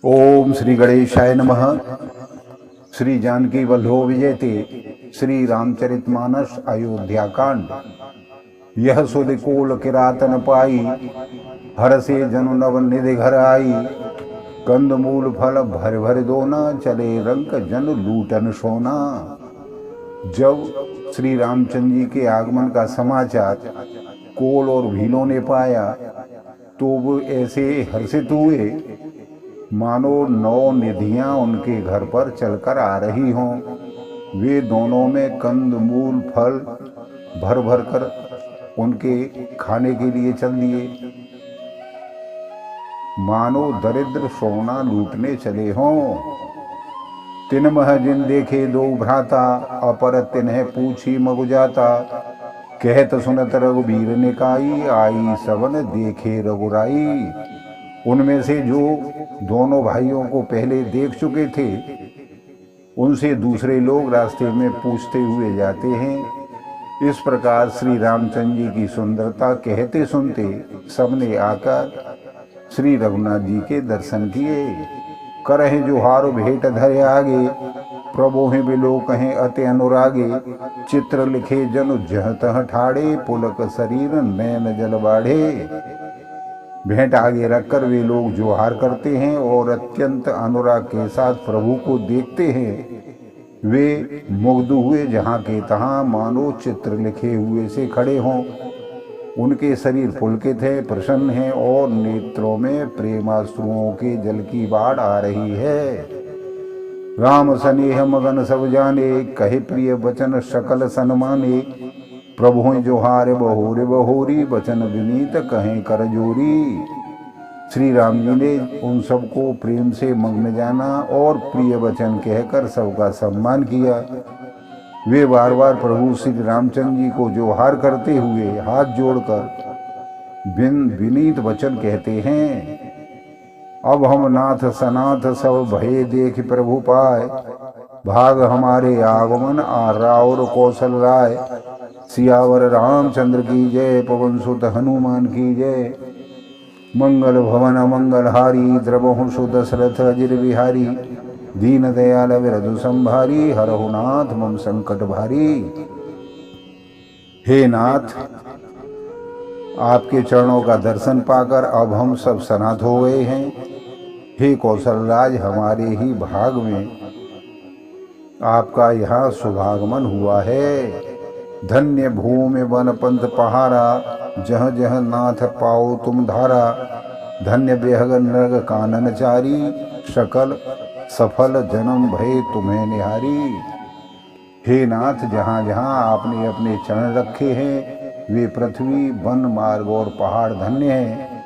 ओम श्री गणेशाय नमः। श्री जानकी वल्लभो विजयते श्री रामचरितमानस अयोध्या कांड। यह सुध कोल किरातन पाई, हर से जनु नव निधि घर आई। कंद मूल फल भर भर दोना, चले रंक जन लूटन सोना। जब श्री रामचंद्र जी के आगमन का समाचार कोल और भीलों ने पाया तो वो ऐसे हर्षित हुए मानो 9 निधियां उनके घर पर चलकर आ रही हों। वे दोनों में कंद मूल फल भर भर कर उनके खाने के लिए चल दिए, मानो दरिद्र सोना लूटने चले हों। तिन मह जिन देखे दो भ्राता, अपर तिन्ह पूछी मगु जाता। कहत सुनत रघुबीर निकाई, आई सबन देखे रघुराई। उनमें से जो दोनों भाइयों को पहले देख चुके थे, उनसे दूसरे लोग रास्ते में पूछते हुए जाते हैं। इस प्रकार श्री रामचंद्र जी की सुंदरता कहते सुनते सबने आकर श्री रघुनाथ जी के दर्शन किए। करहे जोहार भेंट धरे आगे, प्रभु हैं बिलो कहें अति अनुरागे। चित्र लिखे जनु जह तह ठाड़े, पुलक शरीर नैन जल बाढ़े। भेंट आगे रखकर वे लोग जोहार करते हैं और अत्यंत अनुराग के साथ प्रभु को देखते हैं। वे मुग्ध हुए जहाँ के तहाँ मानो चित्र लिखे हुए से खड़े हों। उनके शरीर पुलकित है, प्रसन्न है और नेत्रों में प्रेमाश्रुओं के जल की बाढ़ आ रही है। राम स्नेह मगन सब जाने, कहे प्रिय वचन सकल सन्माने। प्रभु जोहार बहोरे बहोरी, वचन विनीत कहें कर जोरी। श्री राम जी ने उन सबको प्रेम से मग्न जाना और प्रिय वचन कहकर सबका सम्मान किया। वे बार बार प्रभु श्री रामचंद्र जी को जोहार करते हुए हाथ जोड़कर विनीत वचन कहते हैं। अब हम नाथ सनाथ सब भय देख प्रभु पाए, भाग हमारे आगमन आ राउर कौशल राय। सियावर रामचंद्र की जय, पवन सुत हनुमान की जय। मंगल भवन मंगलहारी, द्रवहु सुत दशरथ अजिर बिहारी। दीन दयाल विरधु संभारी, हरहु नाथ मम संकट भारी। हे नाथ, आपके चरणों का दर्शन पाकर अब हम सब सनाथ हो गए हैं। हे कौशलराज, हमारे ही भाग में आपका यहाँ शुभागमन हुआ है। धन्य भूमि वन पंथ पहारा, जह जह नाथ पाओ तुम धारा। धन्य बेहग नरग कानन चारी, सकल सफल जन्म भय तुम्हें निहारी। हे नाथ, जहाँ जहाँ आपने अपने चरण रखे हैं वे पृथ्वी वन मार्ग और पहाड़ धन्य हैं।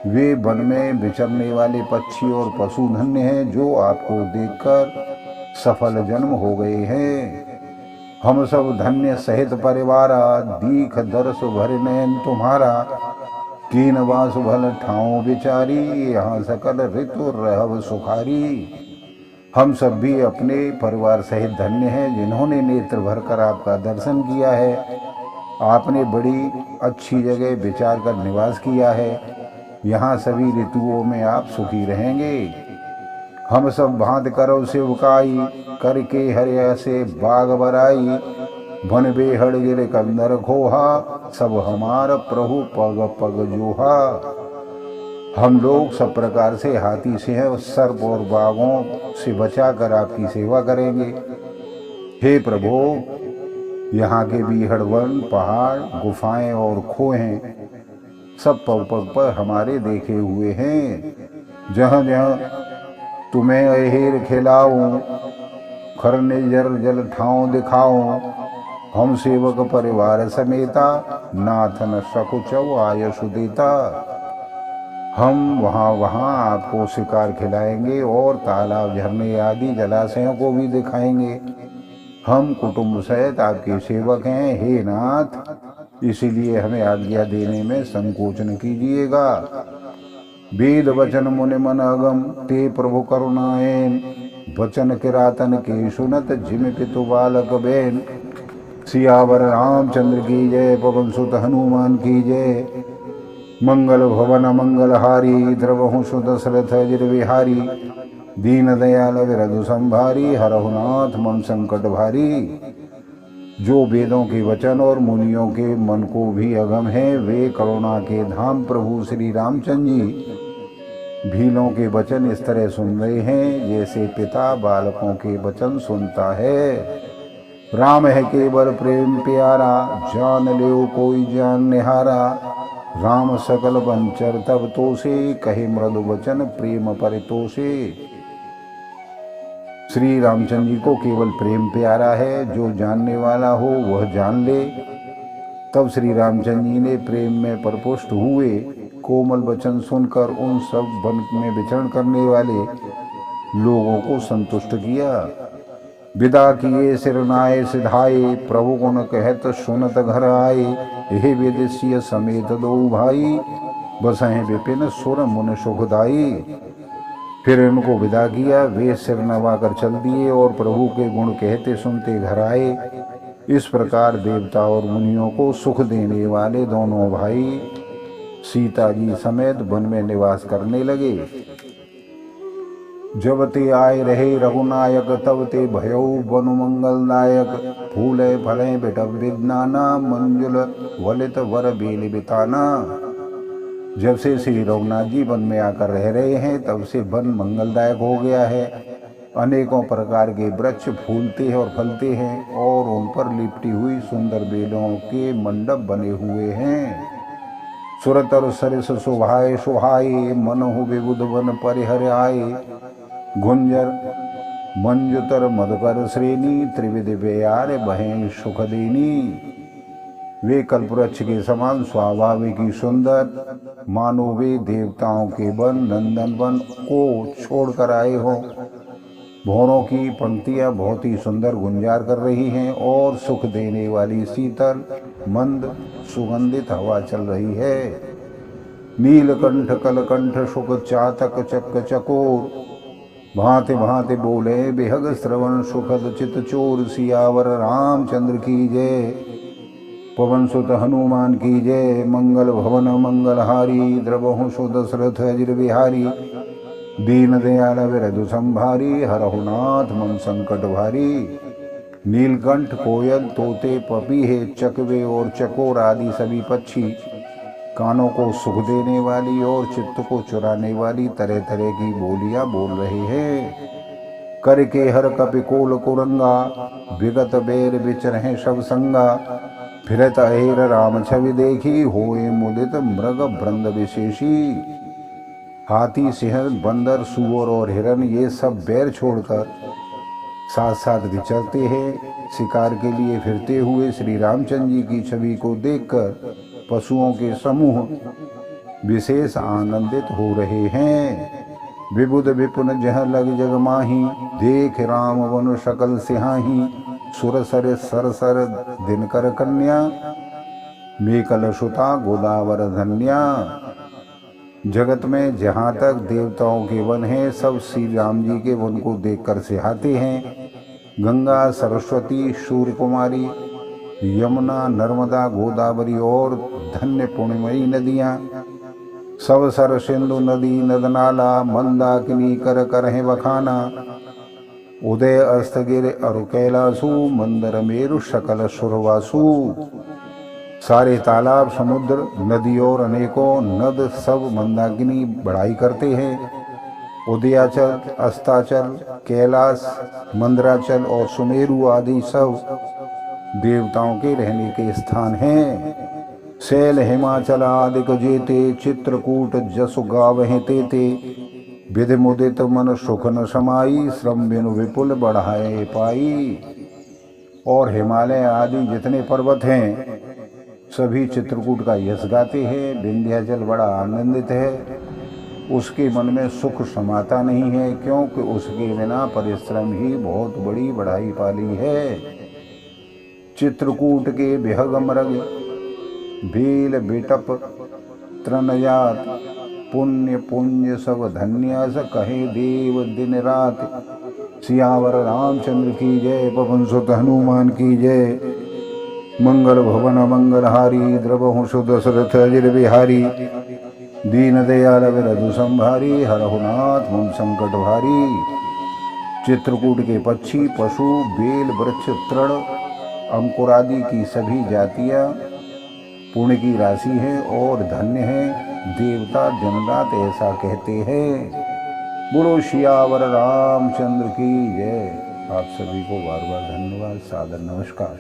वे वन में विचरने वाले पक्षी और पशु धन्य हैं जो आपको देखकर सफल जन्म हो गए हैं। हम सब धन्य सहित परिवारा, दीख दर्श भर नयन तुम्हारा। कीन वास भल ठाव विचारी, यहाँ सकल ऋतु रहब सुखारी। हम सब भी अपने परिवार सहित धन्य हैं जिन्होंने नेत्र भरकर आपका दर्शन किया है। आपने बड़ी अच्छी जगह विचार कर निवास किया है। यहाँ सभी ऋतुओं में आप सुखी रहेंगे। हम सब भांत करो सेवकाई, करके हरिया से बाग बराई। वन बेहड़ गिर कंदर खोहा, सब हमार प्रभु पग पग जोहा। हम लोग सब प्रकार से हाथी सिंह सर्प और बाघों से बचाकर आपकी सेवा करेंगे। हे प्रभु, यहाँ के बीहड़ वन पहाड़ गुफाएं और खोहें सब पग पग पर हमारे देखे हुए हैं। जहाँ जहाँ तुम्हें अहेर खिलाऊं, खरने जर जल ठाऊं दिखाऊं। हम सेवक परिवार समेता, नाथ न सकुचौ आयसु देता। हम वहाँ वहाँ आपको शिकार खिलाएंगे और तालाब झरने आदि जलाशयों को भी दिखाएंगे। हम कुटुंब सहित आपके सेवक हैं। हे नाथ, इसीलिए हमें आज्ञा देने में संकोच न कीजिएगा। वेद वचन मुनि मन अगम, ते प्रभु करुणाएन। वचन किरातन के सुनत, जिम पितु बालक बैन। सियावर रामचंद्र की जय, पवन सुत हनुमान की जय। मंगल भवन मंगलहारी द्रवहु सुदशरथ अजिर विहारी दीन दयाल विरधु संभारी हरहु नाथ मम संकट भारी। जो वेदों के वचन और मुनियों के मन को भी अगम है, वे करुणा के धाम प्रभु श्री रामचंद्र जी भीलों के वचन इस तरह सुन रहे हैं जैसे पिता बालकों के वचन सुनता है। राम है केवल प्रेम प्यारा, जान ले कोई जान निहारा। राम सकल वंचर तब तो से, कहे मृदु वचन प्रेम परितोषे। श्री रामचंद्र जी को केवल प्रेम प्यारा है, जो जानने वाला हो वह जान ले। तब श्री रामचंद्र जी ने प्रेम में परपुष्ट हुए कोमल वचन सुनकर उन सब वन में विचरण करने वाले लोगों को संतुष्ट किया। विदा किए सिरनाए सिधाए, प्रभु गुण कहत सुनत घर आए। हे विदेशीय समेत दो भाई, बसहें विपिन सुर मुन सुखदाई। फिर इनको विदा किया, वे सिर नवाकर चल दिए और प्रभु के गुण कहते सुनते घर आए। इस प्रकार देवता और मुनियों को सुख देने वाले दोनों भाई सीता जी समेत वन में निवास करने लगे। जब ते आए रहे रघुनायक, तब ते भयो बनु मंगलदायक। फूले फले बिटव विज्ञाना, मंजुल वलित वर बेल बिताना। जब से श्री रघुनाथ जी वन में आकर रह रहे हैं, तब से वन मंगलदायक हो गया है। अनेकों प्रकार के वृक्ष फूलते हैं और फलते हैं और उन पर लिपटी हुई सुंदर बेलों के मंडप बने हुए हैं। सुरतर सरिस शोभाए शोभाए, मनहु विबुध वन परिहर आए। गुंजर मंजुतर मधुकर श्रेणी, त्रिविध व्यार बहें सुख देनी। वे कल्पवृक्ष के समान स्वाभाविक ही सुंदर, मानो वे देवताओं के वन नंदन वन को छोड़कर आए हों। भौरों की पंक्तियां बहुत ही सुंदर गुंजार कर रही हैं और सुख देने वाली शीतल मंद सुगंधित हवा चल रही है। नीलकंठ कलकंठ सुख चातक चक चकोर, भांति भांति बोले बेहग श्रवण सुखद चित चोर। सियावर रामचंद्र की जय, पवन सुत हनुमान की जय। मंगल भवन मंगलहारी, द्रवहु सुदशरथ अजिर बिहारी। दीन दयाल विरधु संभारी, हरहु नाथ मम संकट भारी। नीलकंठ कोयल तोते पपीहे चकवे और चकोर आदि सभी पक्षी कानों को सुख देने वाली और चित्त को चुराने वाली तरह तरह की बोलियां बोल रहे हैं। करके हर कपिकोल कुरंगा, विगत बेर विचरहे सब संगा। फिरत अहेर राम छवि देखी, होए मुदित मृग वृंद विशेषी। हाथी सिंह बंदर सूअर और हिरन ये सब बैर छोड़कर साथ साथ विचरते हैं। शिकार के लिए फिरते हुए श्री रामचंद्र जी की छवि को देखकर पशुओं के समूह विशेष आनंदित हो रहे हैं। विबुध विपुन जह लग जग माही, देख राम वन सकल सिहाही। सुर सर सर सर दिनकर कन्या, मेकल सुता गोदावर धन्या। जगत में जहाँ तक देवताओं के वन हैं, सब श्री राम जी के वन को देखकर सिहाते हैं। गंगा सरस्वती सूर्य कुमारी यमुना नर्मदा गोदावरी और धन्य पुण्यमयी नदियाँ, सब सर सिंधु नदी नदनाला। मंदाकिनी कर करहे बखाना, उदय अस्तगिर अरु कैलासु। मंदर मेरु सकल सुरवासु। सारे तालाब समुद्र नदी और अनेकों नद सब मंदाकिनी बढ़ाई करते हैं। उदयाचल अस्ताचल कैलाश मंदराचल और सुमेरु आदि सब देवताओं के रहने के स्थान हैं। शैल हिमाचल आदिक जेते, चित्रकूट जसु गावहें तेते। विधि मुदित मन सुख न समाई, श्रम बिनु विपुल बढ़ाए पाई। और हिमालय आदि जितने पर्वत हैं सभी चित्रकूट का यश गाते हैं। विंध्याचल बड़ा आनंदित है, उसके मन में सुख समाता नहीं है, क्योंकि उसके बिना परिश्रम ही बहुत बड़ी बढ़ाई पाली है। चित्रकूट के बिहग मृग बेल बेटप तृणजात, पुण्य पुण्य सब धन्यास। कहे देव दिन रात, सियावर रामचंद्र की जय, पवन सुत हनुमान की जय। मंगल भवन मंगलहारी, द्रवहु सुदशरथ अजिर बिहारी। दीन दयाल विरधु संभारी, हरहु नाथ मुन संकट भारी। चित्रकूट के पक्षी, पशु, बेल, वृक्ष, तृण, अंकुरादि की सभी जातियां पुण्य की राशि है और धन्य है। देवता दिन रात ऐसा कहते हैं। बोलो सियावर रामचंद्र की जय। आप सभी को बार बार धन्यवाद, सादर नमस्कार।